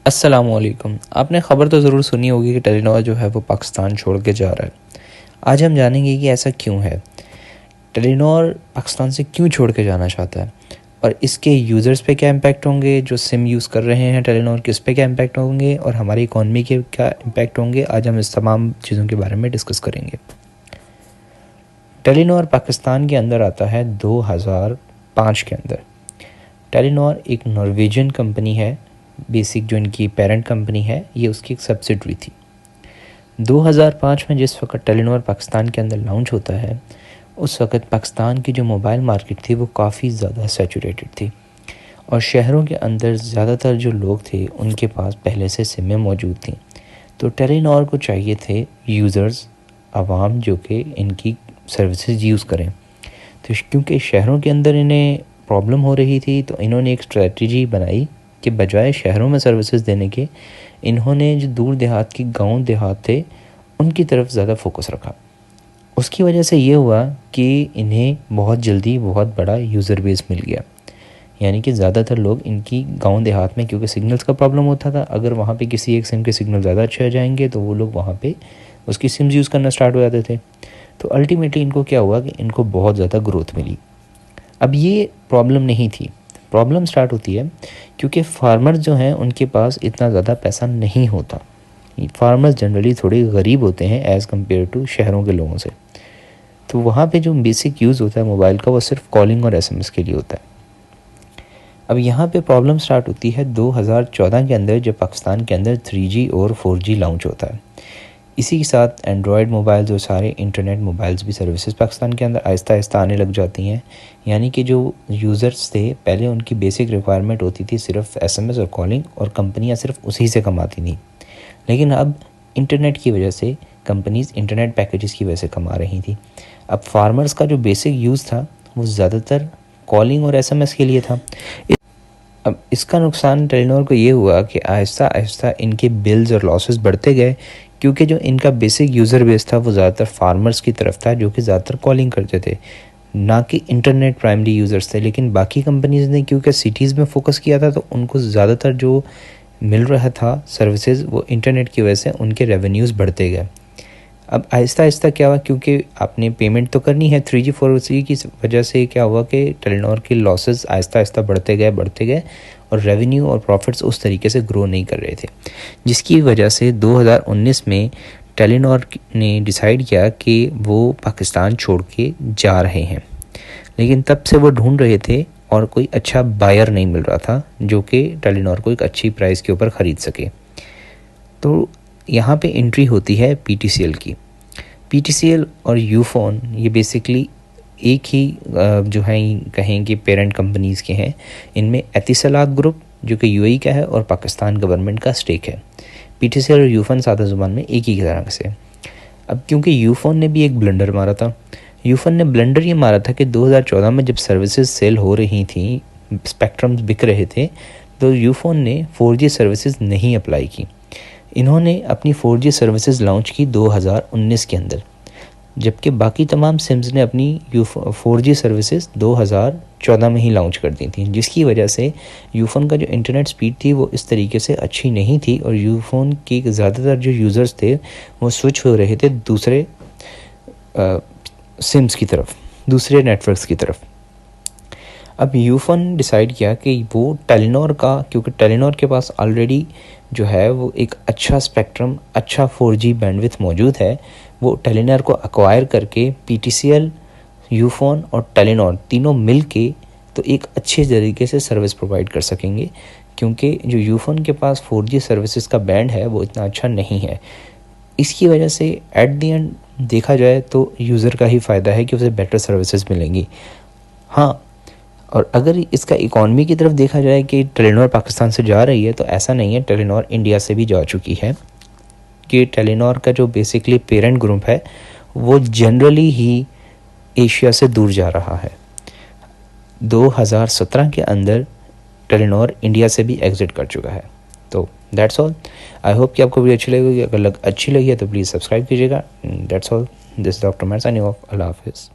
अस्सलामुअलैकुम। आपने ख़बर तो ज़रूर सुनी होगी कि टेलीनॉर जो है वो पाकिस्तान छोड़ के जा रहा है। आज हम जानेंगे कि ऐसा क्यों है, टेलीनॉर पाकिस्तान से क्यों छोड़ के जाना चाहता है और इसके यूज़र्स पे क्या इम्पैक्ट होंगे, जो सिम यूज़ कर रहे हैं टेलीनॉर के उस पे क्या इम्पैक्ट होंगे और हमारी इकॉनमी के क्या इम्पैक्ट होंगे। आज हम इस तमाम चीज़ों के बारे में डिस्कस करेंगे। टेलीनॉर पाकिस्तान के अंदर आता है 2005 के अंदर। टेलीनॉर एक नॉर्वेजियन कंपनी है, बेसिक जो इनकी पेरेंट कंपनी है ये उसकी एक सब्सिडरी थी। 2005 में जिस वक्त टेलीनॉर पाकिस्तान के अंदर लॉन्च होता है, उस वक्त पाकिस्तान की जो मोबाइल मार्केट थी वो काफ़ी ज़्यादा सैचुरेटेड थी और शहरों के अंदर ज़्यादातर जो लोग थे उनके पास पहले से सिमें मौजूद थी। तो टेलीनॉर को चाहिए थे यूज़र्स, आवाम जो कि इनकी सर्विसेज यूज़ करें। तो क्योंकि शहरों के अंदर इन्हें प्रॉब्लम हो रही थी तो इन्होंने एक स्ट्रेटजी बनाई कि बजाय शहरों में सर्विसेज देने के इन्होंने जो दूर देहात के गांव देहात थे उनकी तरफ ज़्यादा फोकस रखा। उसकी वजह से ये हुआ कि इन्हें बहुत जल्दी बहुत बड़ा यूज़र बेस मिल गया, यानी कि ज़्यादातर लोग इनकी गांव देहात में, क्योंकि सिग्नल्स का प्रॉब्लम होता था, अगर वहाँ पे किसी एक सिम के सिग्नल ज़्यादा अच्छे आ जाएंगे तो वो लोग वहाँ पे उसकी सिम्स यूज़ करना स्टार्ट हो जाते थे। तो अल्टीमेटली इनको क्या हुआ कि इनको बहुत ज़्यादा ग्रोथ मिली। अब ये प्रॉब्लम नहीं थी, प्रॉब्लम स्टार्ट होती है क्योंकि फार्मर्स जो हैं उनके पास इतना ज़्यादा पैसा नहीं होता। फार्मर्स जनरली थोड़े गरीब होते हैं एज़ कम्पेयर टू शहरों के लोगों से। तो वहाँ पे जो बेसिक यूज़ होता है मोबाइल का वो सिर्फ कॉलिंग और एसएमएस के लिए होता है। अब यहाँ पे प्रॉब्लम स्टार्ट होती है 2014 के अंदर, जब पाकिस्तान के अंदर 3G और 4G लॉन्च होता है। इसी के साथ एंड्रॉयड मोबाइल्स और सारे इंटरनेट मोबाइल्स भी सर्विसेज पाकिस्तान के अंदर आहिस्ता आहिस्ता आने लग जाती हैं। यानी कि जो यूज़र्स थे पहले उनकी बेसिक रिक्वायरमेंट होती थी सिर्फ एसएमएस और कॉलिंग, और कंपनियां सिर्फ उसी से कमाती थी। लेकिन अब इंटरनेट की वजह से कंपनीज़ इंटरनेट पैकेजेस की वजह से कमा रही थी। अब फार्मर्स का जो बेसिक यूज़ था वो ज़्यादातर कॉलिंग और एसएमएस के लिए था। अब इसका नुकसान टेलीनॉर को ये हुआ कि आहिस्ता आहिस्ता इनके बिल्स और लॉसेस बढ़ते गए, क्योंकि जो इनका बेसिक यूज़र बेस था वो ज़्यादातर फार्मर्स की तरफ था जो कि ज़्यादातर कॉलिंग करते थे, ना कि इंटरनेट प्राइमरी यूज़र्स थे। लेकिन बाकी कंपनीज़ ने क्योंकि सिटीज़ में फ़ोकस किया था तो उनको ज़्यादातर जो मिल रहा था सर्विसेज वो इंटरनेट की वजह से उनके रेवेन्यूज़ बढ़ते गए। अब आहिस्ता आहिस्ता क्या हुआ, क्योंकि आपने पेमेंट तो करनी है 3G 4G की वजह से क्या हुआ कि टेलीनॉर के लॉसेस आहिस्ता आहिस्ता बढ़ते गए और रेवेन्यू और प्रॉफिट्स उस तरीके से ग्रो नहीं कर रहे थे, जिसकी वजह से 2019 में टेलीनॉर ने डिसाइड किया कि वो पाकिस्तान छोड़ के जा रहे हैं। लेकिन तब से वो ढूंढ रहे थे और कोई अच्छा बायर नहीं मिल रहा था जो कि टेलीनॉर को एक अच्छी प्राइस के ऊपर ख़रीद सके। तो यहाँ पे एंट्री होती है पीटीसीएल की। पीटीसीएल और यूफोन ये बेसिकली एक ही जो है कहें कि पेरेंट कंपनीज़ के हैं। इनमें एतिसलात ग्रुप जो कि यूएई का है और पाकिस्तान गवर्नमेंट का स्टेक है। पीटीसीएल और यूफोन सादा ज़ुबान में एक ही तरह से। अब क्योंकि यूफोन ने भी एक ब्लंडर मारा था, यूफोन ने ब्लंडर ये मारा था कि 2014 में जब सर्विसेज सेल हो रही थी, स्पेक्ट्रम्स बिक रहे थे, तो यूफोन ने 4G सर्विसेज नहीं अप्लाई की। इन्होंने अपनी 4G सर्विसेज लॉन्च की 2019 के अंदर, जबकि बाकी तमाम सिम्स ने अपनी 4G सर्विसेज 2014 में ही लॉन्च कर दी थी, जिसकी वजह से यूफोन का जो इंटरनेट स्पीड थी वो इस तरीके से अच्छी नहीं थी और यूफोन के ज़्यादातर जो यूज़र्स थे वो स्विच हो रहे थे दूसरे सिम्स की तरफ, दूसरे नेटवर्क्स की तरफ। अब यूफोन डिसाइड किया कि वो टेलीनॉर का, क्योंकि टेलीनॉर के पास ऑलरेडी जो है वो एक अच्छा स्पेक्ट्रम, अच्छा 4G बैंडविड्थ मौजूद है, वो टेलीनॉर को एक्वायर करके पीटीसीएल, यूफोन और टेलीनॉर तीनों मिल के तो एक अच्छे तरीके से सर्विस प्रोवाइड कर सकेंगे, क्योंकि जो यूफोन के पास 4G सर्विसेज का बैंड है वो इतना अच्छा नहीं है। इसकी वजह से एट दी एंड देखा जाए तो यूज़र का ही फ़ायदा है कि उसे बेटर सर्विसेज मिलेंगी। हाँ, और अगर इसका इकॉनमी की तरफ देखा जाए कि टेलीनॉर पाकिस्तान से जा रही है तो ऐसा नहीं है, टेलीनॉर इंडिया से भी जा चुकी है। कि टेलीनॉर का जो बेसिकली पेरेंट ग्रुप है वो जनरली ही एशिया से दूर जा रहा है। 2017 के अंदर टेलीनॉर इंडिया से भी एग्ज़िट कर चुका है। तो दैट्स ऑल। आई होप कि आपको वीडियो अच्छी लगेगी। अगर अच्छी लगी है तो प्लीज़ सब्सक्राइब कीजिएगा। That's all. This doctor man signing off. अल्लाह हाफिज़।